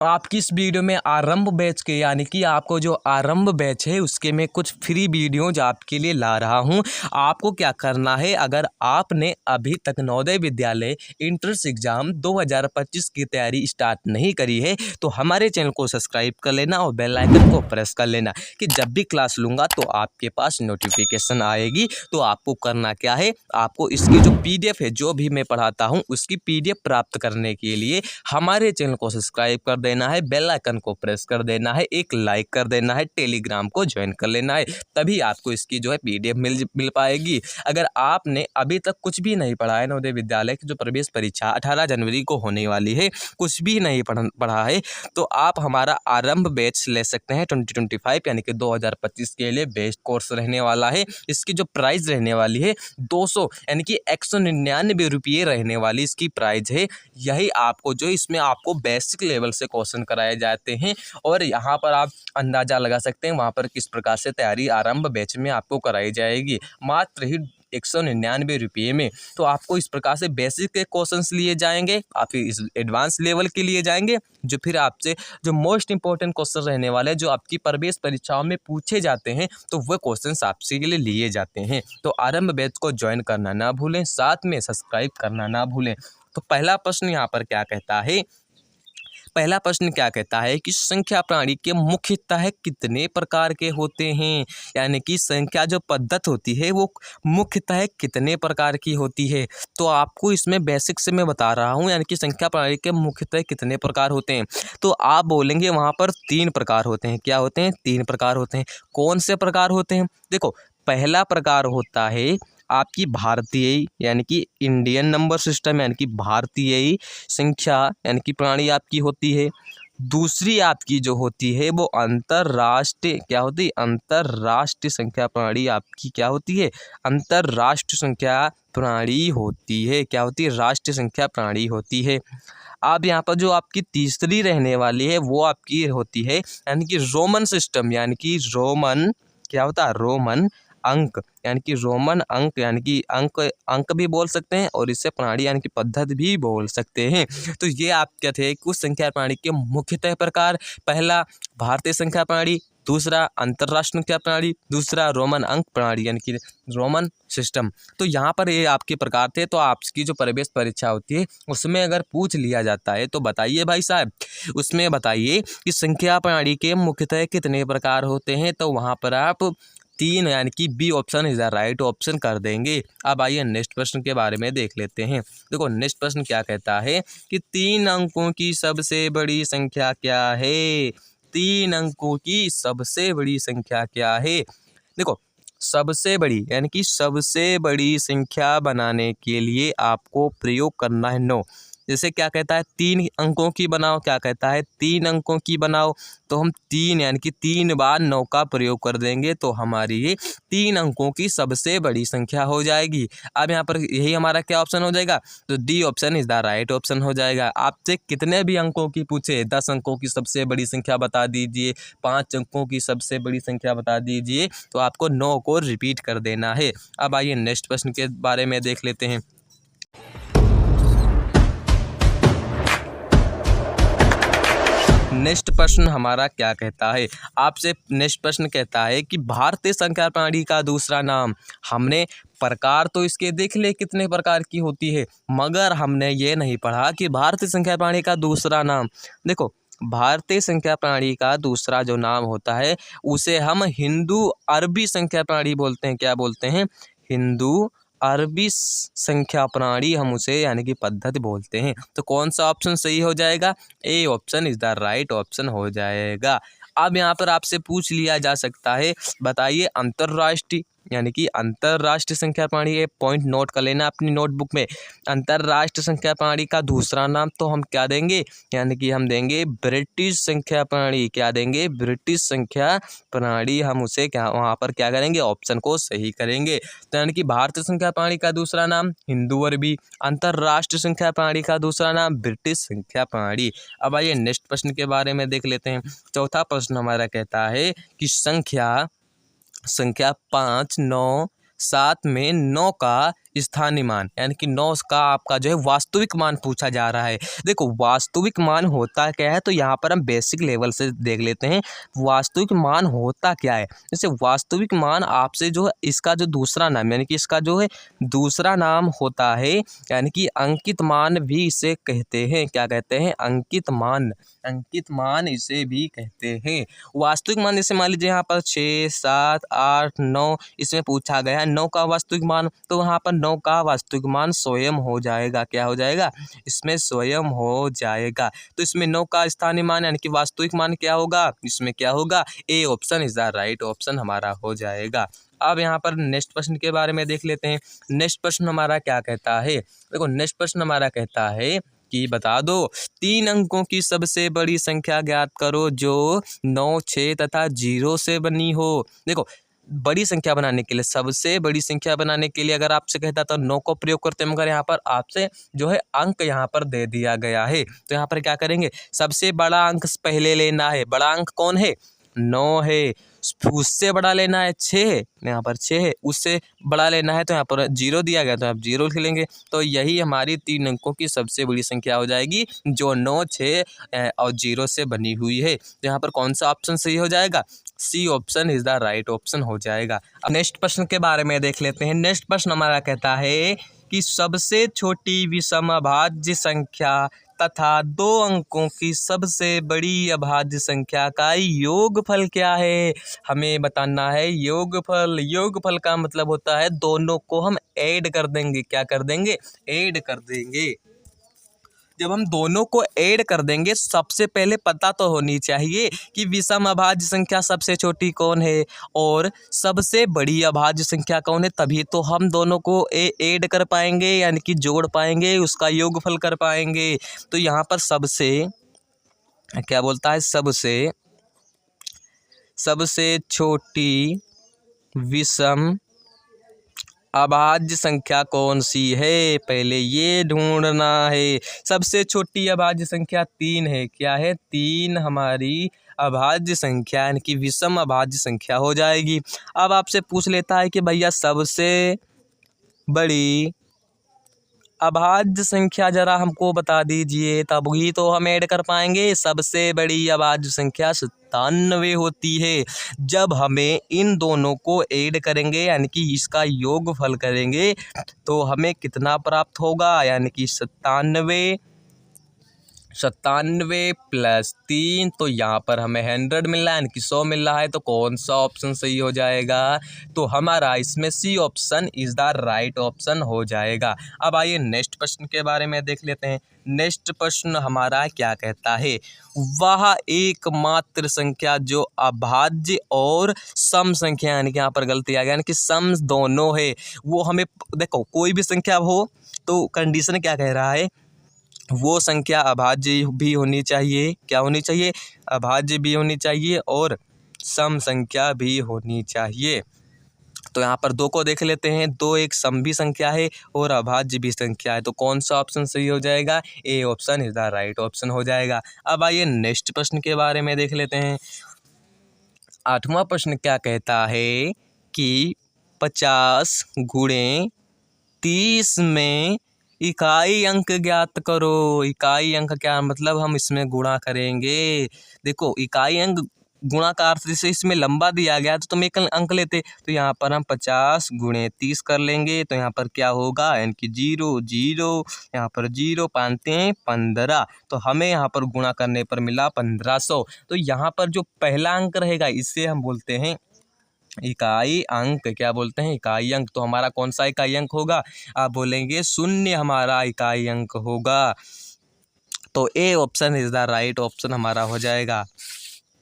आपकी इस वीडियो में आरंभ बैच के यानी कि आपको जो आरंभ बैच है उसके में कुछ फ्री वीडियोज आपके लिए ला रहा हूं। आपको क्या करना है, अगर आपने अभी तक नवोदय विद्यालय इंट्रेंस एग्जाम 2025 की तैयारी स्टार्ट नहीं करी है तो हमारे चैनल को सब्सक्राइब कर लेना और बेल आइकन को प्रेस कर लेना कि जब भी क्लास लूँगा तो आपके पास नोटिफिकेशन आएगी। तो आपको करना क्या है, आपको इसकी जो PDF है जो भी मैं पढ़ाता हूँ उसकी PDF प्राप्त करने के लिए हमारे चैनल को सब्सक्राइब कर देना है, बेल आइकन को प्रेस कर देना है, एक लाइक कर देना है, टेलीग्राम को ज्वाइन कर लेना है, तभी आपको इसकी जो है PDF मिल पाएगी। अगर आपने अभी तक कुछ भी नहीं पढ़ा है, नवोदय विद्यालय की जो प्रवेश परीक्षा 18 जनवरी को होने वाली है, कुछ भी नहीं पढ़ा है तो आप हमारा आरंभ बैच ले सकते हैं 2025 यानी कि 2025 के लिए बेस्ट कोर्स रहने वाला है। इसकी जो प्राइस रहने वाली है 200 यानी कि 199 रुपये रहने वाली इसकी प्राइस है। यही आपको जो इसमें आपको बेसिक लेवल से क्वेश्चन कराए जाते हैं और यहाँ पर आप अंदाज़ा लगा सकते हैं वहाँ पर किस प्रकार से तैयारी आरंभ बैच में आपको कराई जाएगी मात्र ही 199 रुपये में। तो आपको इस प्रकार से बेसिक के क्वेश्चंस लिए जाएंगे, आप फिर इस एडवांस लेवल के लिए जाएंगे जो फिर आपसे जो मोस्ट इंपॉर्टेंट क्वेश्चन रहने वाले हैं जो आपकी प्रवेश परीक्षाओं में पूछे जाते हैं तो वह क्वेश्चंस आपसे के लिए लिए जाते हैं। तो आरंभ बैच को ज्वाइन करना ना भूलें, साथ में सब्सक्राइब करना ना भूलें। तो पहला प्रश्न यहाँ पर क्या कहता है, पहला प्रश्न क्या कहता है कि संख्या प्रणाली के मुख्यतः कितने प्रकार के होते हैं, यानी कि संख्या जो पद्धति होती है वो मुख्यतः कितने प्रकार की होती है। तो आपको इसमें बेसिक से मैं बता रहा हूँ, यानी कि संख्या प्रणाली के मुख्यतः कितने प्रकार होते हैं। तो आप बोलेंगे वहाँ पर 3 प्रकार होते हैं। क्या होते हैं? 3 प्रकार होते हैं। कौन से प्रकार होते हैं? देखो, पहला प्रकार होता है आपकी भारतीय यानी कि इंडियन नंबर सिस्टम यानी कि भारतीय संख्या यानी कि प्रणाली आपकी होती है। दूसरी आपकी जो होती है वो अंतर्राष्ट्रीय क्या होती है? अंतर्राष्ट्रीय संख्या प्रणाली आपकी क्या होती है? अंतर्राष्ट्रीय संख्या प्रणाली होती है। क्या होती है? राष्ट्रीय संख्या प्रणाली होती है। अब यहाँ पर जो आपकी तीसरी रहने वाली है वो आपकी होती है यानी कि रोमन सिस्टम यानी कि रोमन क्या होता है? रोमन अंक यानी कि रोमन अंक यानी कि अंक भी बोल सकते हैं और इससे प्रणाली यानी कि पद्धति भी बोल सकते हैं। तो ये आप क्या थे कुछ संख्या प्रणाली के मुख्यतः प्रकार। पहला भारतीय संख्या प्रणाली, दूसरा अंतर्राष्ट्रीय संख्या प्रणाली, दूसरा रोमन अंक प्रणाली यानी कि रोमन सिस्टम। तो यहाँ पर ये आपके प्रकार थे। तो आपकी जो प्रवेश परीक्षा होती है उसमें अगर पूछ लिया जाता है तो बताइए भाई साहब, उसमें बताइए कि संख्या प्रणाली के मुख्यतः कितने प्रकार होते हैं। तो वहाँ पर आप 3 यानी कि B option is the right option कर देंगे। अब आइए नेक्स्ट प्रश्न के बारे में देख लेते हैं। देखो नेक्स्ट प्रश्न क्या कहता है कि 3 अंकों की सबसे बड़ी संख्या क्या है? 3 अंकों की सबसे बड़ी संख्या क्या है? देखो, सबसे बड़ी यानी कि सबसे बड़ी संख्या बनाने के लिए आपको प्रयोग करना है 9। जैसे क्या कहता है 3 अंकों की बनाओ, क्या कहता है 3 अंकों की बनाओ। तो हम 3 यानी कि 3 बार 9 का प्रयोग कर देंगे तो हमारी ये 3 अंकों की सबसे बड़ी संख्या हो जाएगी। अब यहाँ पर यही हमारा क्या ऑप्शन हो जाएगा? तो D option is the right option हो जाएगा। आपसे कितने भी अंकों की पूछे, 10 अंकों की सबसे बड़ी संख्या बता दीजिए, 5 अंकों की सबसे बड़ी संख्या बता दीजिए, तो आपको 9 को रिपीट कर देना है। अब आइए नेक्स्ट प्रश्न के बारे में देख लेते हैं। नेक्स्ट प्रश्न हमारा क्या कहता है? आपसे नेक्स्ट प्रश्न कहता है कि भारतीय संख्या प्रणाली का दूसरा नाम। हमने प्रकार तो इसके देख ले कितने प्रकार की होती है, मगर हमने ये नहीं पढ़ा कि भारतीय संख्या प्रणाली का दूसरा नाम। देखो, भारतीय संख्या प्रणाली का दूसरा जो नाम होता है उसे हम हिंदू अरबी संख्या प्रणाली बोलते हैं। क्या बोलते हैं? हिंदू अरबी संख्या प्रणाली हम उसे यानी कि पद्धति बोलते हैं। तो कौन सा ऑप्शन सही हो जाएगा? A option is the right option हो जाएगा। अब यहाँ पर आपसे पूछ लिया जा सकता है, बताइए अंतर्राष्ट्रीय यानी कि अंतर्राष्ट्रीय संख्या प्रणाली, ये पॉइंट नोट कर लेना अपनी नोटबुक में। अंतर्राष्ट्रीय संख्या प्रणाली का दूसरा नाम तो हम क्या देंगे? यानी कि हम देंगे ब्रिटिश संख्या प्रणाली। क्या देंगे? ब्रिटिश संख्या प्रणाली। हम उसे क्या वहाँ पर क्या करेंगे? ऑप्शन को सही करेंगे। तो यानी कि भारतीय संख्या प्रणाली का दूसरा नाम हिंदू अरबी, अंतर्राष्ट्रीय संख्या प्रणाली का दूसरा नाम ब्रिटिश संख्या प्रणाली। अब आइए नेक्स्ट प्रश्न के बारे में देख लेते हैं। चौथा प्रश्न हमारा कहता है कि संख्या 5, 9, 7 में 9 का स्थानीय मान, यानी कि 9 का आपका जो है वास्तविक मान पूछा जा रहा है। देखो वास्तविक मान होता क्या है, तो यहाँ पर हम बेसिक लेवल से देख लेते हैं वास्तविक मान होता क्या है। जैसे वास्तविक मान आपसे जो है इसका जो दूसरा नाम, यानी कि इसका जो है दूसरा नाम होता है, यानी कि अंकित मान भी इसे कहते हैं। क्या कहते हैं? अंकित मान। अंकित मान इसे भी कहते हैं। वास्तविक मान जैसे मान लीजिए यहाँ पर 6, 7, 8, 9 इसमें पूछा गया है 9 का वास्तविक मान, तो वहाँ पर 9 का वास्तविक मान स्वयं हो जाएगा। क्या हो जाएगा? इसमें स्वयं हो जाएगा। तो इसमें 9 का स्थानीय मान यानी कि वास्तविक मान क्या होगा? इसमें क्या होगा? A option is the right option हमारा हो जाएगा। अब यहाँ पर नेक्स्ट प्रश्न के बारे में देख लेते हैं। नेक्स्ट प्रश्न हमारा क्या कहता है? देखो नेक्स्ट प्रश्न हमारा कहता है कि बता दो 3 अंकों की सबसे बड़ी संख्या ज्ञात करो जो 9, 6 तथा 0 से बनी हो। देखो बड़ी संख्या बनाने के लिए, सबसे बड़ी संख्या बनाने के लिए अगर आपसे कहता तो 9 को प्रयोग करते, मगर यहाँ पर आपसे जो है अंक यहाँ पर दे दिया गया है। तो यहाँ पर क्या करेंगे? सबसे बड़ा अंक पहले लेना है। बड़ा अंक कौन है? 9 है। उससे बड़ा लेना है 6 है, यहाँ पर 6 है। उससे बड़ा लेना है तो यहाँ पर 0 दिया गया तो आप 0 लिख लेंगे। तो यही हमारी 3 अंकों की सबसे बड़ी संख्या हो जाएगी जो 9, 6 और 0 से बनी हुई है। तो यहाँ पर कौन सा ऑप्शन सही हो जाएगा? C option is the right option हो जाएगा। अब नेक्स्ट प्रश्न के बारे में देख लेते हैं। नेक्स्ट प्रश्न हमारा कहता है कि सबसे छोटी विषम अभाज्य संख्या तथा 2 अंकों की सबसे बड़ी अभाज्य संख्या का योगफल क्या है? हमें बताना है योगफल। योगफल का मतलब होता है दोनों को हम ऐड कर देंगे। क्या कर देंगे? ऐड कर देंगे। जब हम दोनों को ऐड कर देंगे, सबसे पहले पता तो होनी चाहिए कि विषम अभाज्य संख्या सबसे छोटी कौन है और सबसे बड़ी अभाज्य संख्या कौन है, तभी तो हम दोनों को ऐड कर पाएंगे, यानी कि जोड़ पाएंगे, उसका योगफल कर पाएंगे। तो यहाँ पर सबसे क्या बोलता है? सबसे छोटी विषम अभाज्य संख्या कौन सी है, पहले ये ढूंढना है। सबसे छोटी अभाज्य संख्या 3 है। क्या है? 3 हमारी अभाज्य संख्या यानी कि विषम अभाज्य संख्या हो जाएगी। अब आपसे पूछ लेता है कि भैया सबसे बड़ी अभाज्य संख्या जरा हमको बता दीजिए, तब ही तो हम ऐड कर पाएंगे। सबसे बड़ी अभाज्य संख्या 97 होती है। जब हमें इन दोनों को ऐड करेंगे यानी कि इसका योगफल करेंगे तो हमें कितना प्राप्त होगा? यानी कि 97 प्लस 3, तो यहाँ पर हमें 100 मिल रहा है, यानी कि 100 मिल रहा है। तो कौन सा ऑप्शन सही हो जाएगा? तो हमारा इसमें C option is the right option हो जाएगा। अब आइए नेक्स्ट प्रश्न के बारे में देख लेते हैं। नेक्स्ट प्रश्न हमारा क्या कहता है? वह एकमात्र संख्या जो अभाज्य और सम संख्या, यानी कि यहाँ पर गलती आ गया, यानी कि सम दोनों है, वो हमें देखो कोई भी संख्या हो तो कंडीशन क्या कह रहा है? वो संख्या अभाज्य भी होनी चाहिए। क्या होनी चाहिए? अभाज्य भी होनी चाहिए और सम संख्या भी होनी चाहिए। तो यहाँ पर 2 को देख लेते हैं। 2 एक सम भी संख्या है और अभाज्य भी संख्या है। तो कौन सा ऑप्शन सही हो जाएगा? A option is the right option हो जाएगा। अब आइए नेक्स्ट प्रश्न के बारे में देख लेते हैं। 8वां प्रश्न क्या कहता है कि 50 गुणे 30 में इकाई अंक ज्ञात करो। इकाई अंक क्या मतलब? हम इसमें गुणा करेंगे। देखो इकाई अंक गुणा का अर्थ जैसे इसमें लंबा दिया गया तो तुम एक अंक लेते, तो यहाँ पर हम 50 गुणे 30 कर लेंगे। तो यहाँ पर क्या होगा? यानी कि 0 0, यहाँ पर 0 पाते हैं 15, तो हमें यहाँ पर गुणा करने पर मिला 1500। तो यहाँ पर जो पहला अंक रहेगा इससे हम बोलते हैं इकाई अंक। क्या बोलते हैं? इकाई अंक। तो हमारा कौन सा इकाई अंक होगा? आप बोलेंगे 0 हमारा इकाई अंक होगा। तो A option is the right option हमारा हो जाएगा।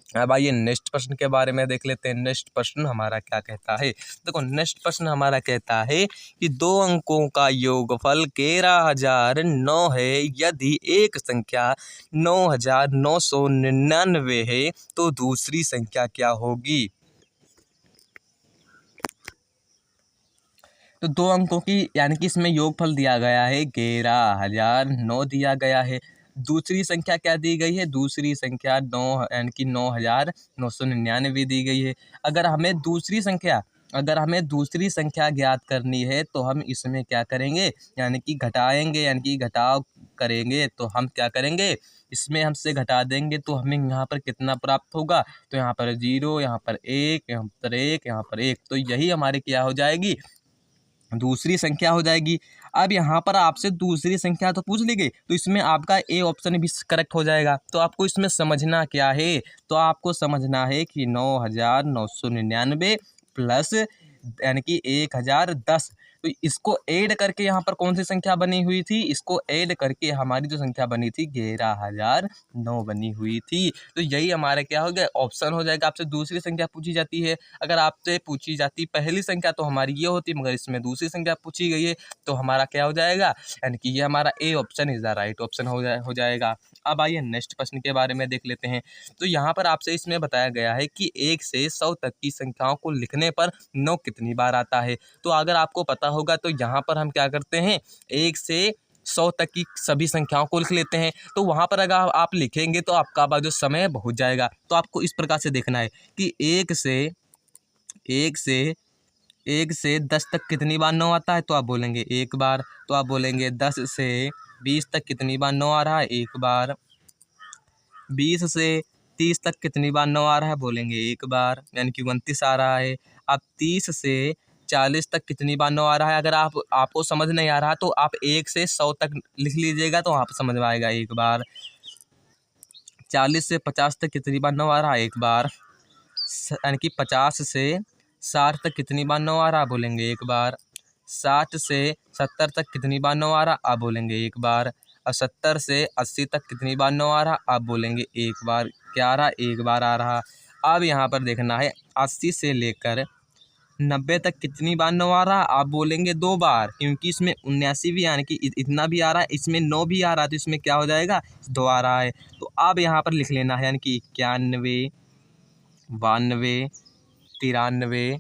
अब आइए नेक्स्ट प्रश्न के बारे में देख लेते हैं। नेक्स्ट प्रश्न हमारा क्या कहता है? देखो नेक्स्ट प्रश्न हमारा कहता है कि 2 अंकों का योगफल 13009 है। यदि एक संख्या 9999 है तो दूसरी संख्या क्या होगी? तो 2 अंकों की यानी कि इसमें योगफल दिया गया है 11009 दिया गया है। दूसरी संख्या क्या दी गई है? दूसरी संख्या 9 यानी कि 9999 दी गई है। अगर हमें दूसरी संख्या अगर हमें दूसरी संख्या ज्ञात करनी है तो हम इसमें क्या करेंगे, यानी कि घटाएंगे, यानी कि घटाव करेंगे। तो हम क्या करेंगे, इसमें हमसे घटा देंगे तो हमें यहाँ पर कितना प्राप्त होगा, तो यहाँ पर 0, यहाँ पर 1, यहाँ पर 1, यहाँ पर 1, तो यही हमारी क्या हो जाएगी, दूसरी संख्या हो जाएगी। अब यहाँ पर आपसे दूसरी संख्या तो पूछ ली गई, तो इसमें आपका ए ऑप्शन भी करेक्ट हो जाएगा। तो आपको इसमें समझना क्या है, तो आपको समझना है कि 9,999 प्लस यानी कि 1,010, तो इसको ऐड करके यहाँ पर कौन सी संख्या बनी हुई थी, इसको ऐड करके हमारी जो संख्या बनी थी 11,009 बनी हुई थी। तो यही हमारा क्या हो गया, ऑप्शन हो जाएगा। आपसे दूसरी संख्या पूछी जाती है, अगर आपसे पूछी जाती पहली संख्या तो हमारी ये होती, मगर इसमें दूसरी संख्या पूछी गई है तो हमारा क्या हो जाएगा, यानी कि ये हमारा A option is the right option हो जाएगा। अब आइए नेक्स्ट प्रश्न के बारे में देख लेते हैं। तो यहाँ पर आपसे इसमें बताया गया है कि 1 से 100 तक की संख्याओं को लिखने पर 9 कितनी बार आता है। तो अगर आपको पता होगा तो यहाँ पर हम क्या करते हैं, 1 से 100 तक की सभी संख्याओं को लिख लेते हैं। तो वहाँ पर अगर आप लिखेंगे तो आपका जो समय है बहुत जाएगा। तो आपको इस प्रकार से देखना है कि 1 से 10 तक कितनी बार 9 आता है, तो आप बोलेंगे 1 बार। तो आप बोलेंगे 10 से 20 तक कितनी बार 9 आ रहा है, 1 बार। 20 से 30 तक कितनी बार 9 आ रहा है, बोलेंगे 1 बार, यानी कि 29 आ रहा है। अब 30 से 40 तक कितनी बार 9 आ रहा है, अगर आपको समझ नहीं आ रहा तो आप 1 से 100 तक लिख लीजिएगा तो वहाँ पर समझ में आएगा, 1 बार। 40 से 50 तक कितनी बार 9 आ रहा है, 1 बार। यानी कि 50 से 60 तक कितनी बार 9 आ रहा है, बोलेंगे 1 बार। 60 से 70 तक कितनी बार 9 आ रहा, आप बोलेंगे 1 बार। और 70 से 80 तक कितनी बार 9 आ रहा, आप बोलेंगे 1 बार। क्या आ रहा, 1 बार आ रहा। अब यहाँ पर देखना है 80 से लेकर 90 तक कितनी बार 9 आ रहा, आप बोलेंगे 2 बार, क्योंकि इसमें 79 भी यानी कि इतना भी आ रहा है, इसमें 9 भी आ रहा है, तो इसमें क्या हो जाएगा, 2 आ रहा है। तो अब यहाँ पर लिख लेना है, यानी कि 91, 92, 93,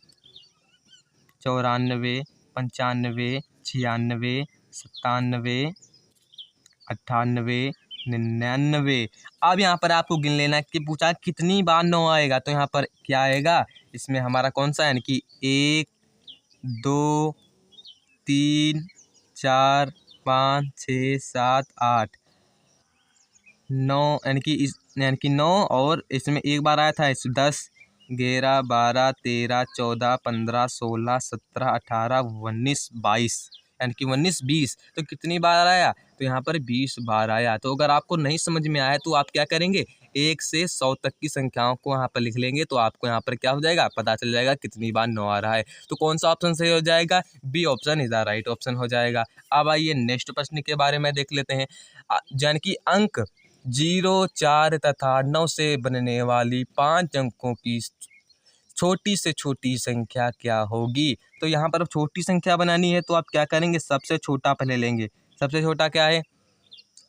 94, 95, 96, 97, 98, 99। अब यहाँ पर आपको गिन लेना कि पूछा कितनी बार 9 आएगा, तो यहाँ पर क्या आएगा, इसमें हमारा कौन सा, यानी कि 1, 2, 3, 4, 5, 6, 7, 8, 9, यानी कि 9, और इसमें 1 बार आया था, इस 10, 11, 12, 13, 14, 15, 16, 17, 18, 19, 22, यानी कि 19, 20, तो कितनी बार आया, तो यहाँ पर 20 बार आया। तो अगर आपको नहीं समझ में आया तो आप क्या करेंगे, 1 से 100 तक की संख्याओं को यहाँ पर लिख लेंगे तो आपको यहाँ पर क्या हो जाएगा, पता चल जाएगा कितनी बार 9 आ रहा है। तो कौन सा ऑप्शन सही हो जाएगा, B option is the right option हो जाएगा। अब आइए नेक्स्ट प्रश्न के बारे में देख लेते हैं। यानी कि अंक 0, 4 तथा 9 से बनने वाली 5 अंकों की छोटी से छोटी संख्या क्या होगी। तो यहाँ पर छोटी संख्या बनानी है तो आप क्या करेंगे, सबसे छोटा पहले लेंगे। सबसे छोटा क्या है,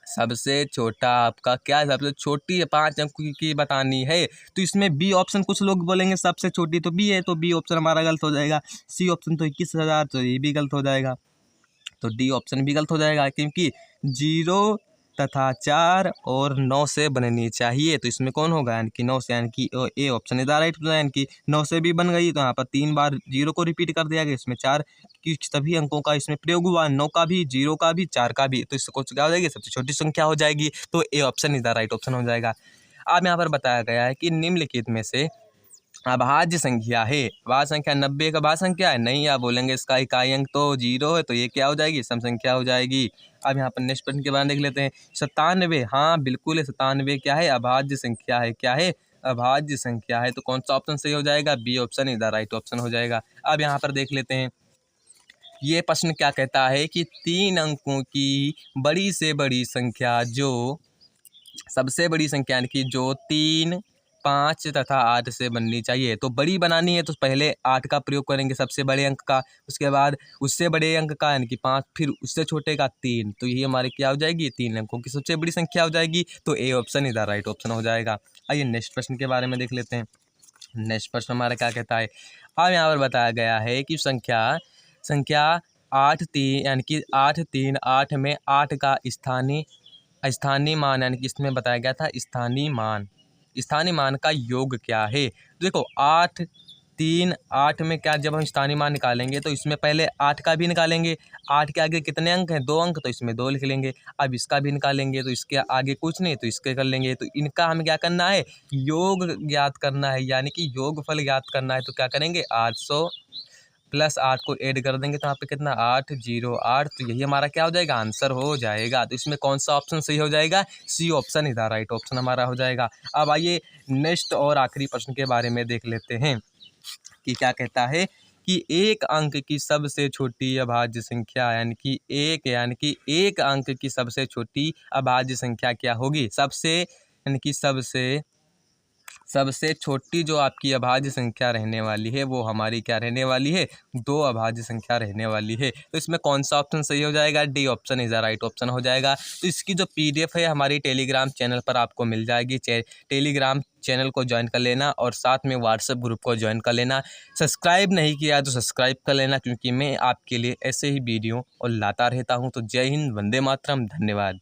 सबसे छोटा आपका क्या है, सबसे छोटी है 5 अंक की बतानी है। तो इसमें बी ऑप्शन, कुछ लोग बोलेंगे सबसे छोटी तो बी है, तो बी ऑप्शन हमारा गलत हो जाएगा। सी ऑप्शन तो 21,000, तो ये भी गलत हो जाएगा। तो डी ऑप्शन भी गलत हो जाएगा, क्योंकि 0 तथा 4 और 9 से बननी चाहिए। तो इसमें कौन होगा, यानी कि 9 से, यानी कि A option is the right, यानी कि 9 से भी बन गई, तो यहाँ पर 3 बार 0 को रिपीट कर दिया गया, इसमें 4 की सभी अंकों का इसमें प्रयोग हुआ, 9 का भी, 0 का भी, 4 का भी। तो इसको क्या हो जाएगी, सबसे छोटी संख्या हो जाएगी। तो A option is the right option हो जाएगा। अब यहाँ पर बताया गया है कि निम्नलिखित में से अभाज्य संख्या है, अभाज्य संख्या 90 का भाज्य संख्या है, नहीं, आप बोलेंगे इसका इकाई अंक तो 0 है, तो ये क्या हो जाएगी, सम संख्या हो जाएगी। अब यहाँ पर नेक्स्ट प्रश्न के बारे में देख लेते हैं। 97, हाँ बिल्कुल है, 97 क्या है, अभाज्य संख्या है। क्या है, अभाज्य संख्या है। तो कौन सा ऑप्शन सही हो जाएगा, B option is the right option हो जाएगा। अब यहाँ पर देख लेते हैं, ये प्रश्न क्या कहता है कि 3 अंकों की बड़ी से बड़ी संख्या जो सबसे बड़ी संख्या, यानी कि जो 3, 5 तथा 8 से बननी चाहिए। तो बड़ी बनानी है तो पहले 8 का प्रयोग करेंगे सबसे बड़े अंक का, उसके बाद उससे बड़े अंक का यानी कि 5, फिर उससे छोटे का 3। तो ये हमारी क्या हो जाएगी, 3 अंकों की सबसे बड़ी संख्या हो जाएगी। तो A option is the right option हो जाएगा। आइए नेक्स्ट प्रश्न के बारे में देख लेते हैं। नेक्स्ट प्रश्न हमारा क्या कहता है, अब यहाँ पर बताया गया है कि संख्या 8, 3 यानी कि 8, 3, 8 में 8 का स्थानीय मान, यानी कि इसमें बताया गया था स्थानीय मान का योग क्या है। देखो 8, 3 8 में क्या, जब हम स्थानीय मान निकालेंगे तो इसमें पहले 8 का भी निकालेंगे। 8 के आगे कितने अंक हैं, 2 अंक, तो इसमें 2 लिख लेंगे। अब इसका भी निकालेंगे तो इसके आगे कुछ नहीं, तो इसके कर लेंगे। तो इनका हमें क्या करना है, योग ज्ञात करना है, यानी कि योगफल ज्ञात करना है। तो क्या करेंगे, 800 प्लस 8 को ऐड कर देंगे तो यहाँ पे कितना 808, तो यही हमारा क्या हो जाएगा, आंसर हो जाएगा। तो इसमें कौन सा ऑप्शन सही हो जाएगा, सी ऑप्शन इधर राइट ऑप्शन हमारा हो जाएगा। अब आइए नेक्स्ट और आखिरी प्रश्न के बारे में देख लेते हैं कि क्या कहता है कि एक अंक की सबसे छोटी अभाज्य संख्या, यानी कि एक अंक की सबसे छोटी अभाज्य संख्या क्या होगी। सबसे छोटी जो आपकी अभाज्य संख्या रहने वाली है वो हमारी क्या रहने वाली है, 2 अभाज्य संख्या रहने वाली है। तो इसमें कौन सा ऑप्शन सही हो जाएगा, D option is the right option हो जाएगा। तो इसकी जो PDF है हमारी टेलीग्राम चैनल पर आपको मिल जाएगी। टेलीग्राम चैनल को ज्वाइन कर लेना और साथ में व्हाट्सएप ग्रुप को ज्वाइन कर लेना। सब्सक्राइब नहीं किया तो सब्सक्राइब कर लेना, क्योंकि मैं आपके लिए ऐसे ही वीडियो और लाता रहता हूँ। तो जय हिंद, वंदे मातरम, धन्यवाद।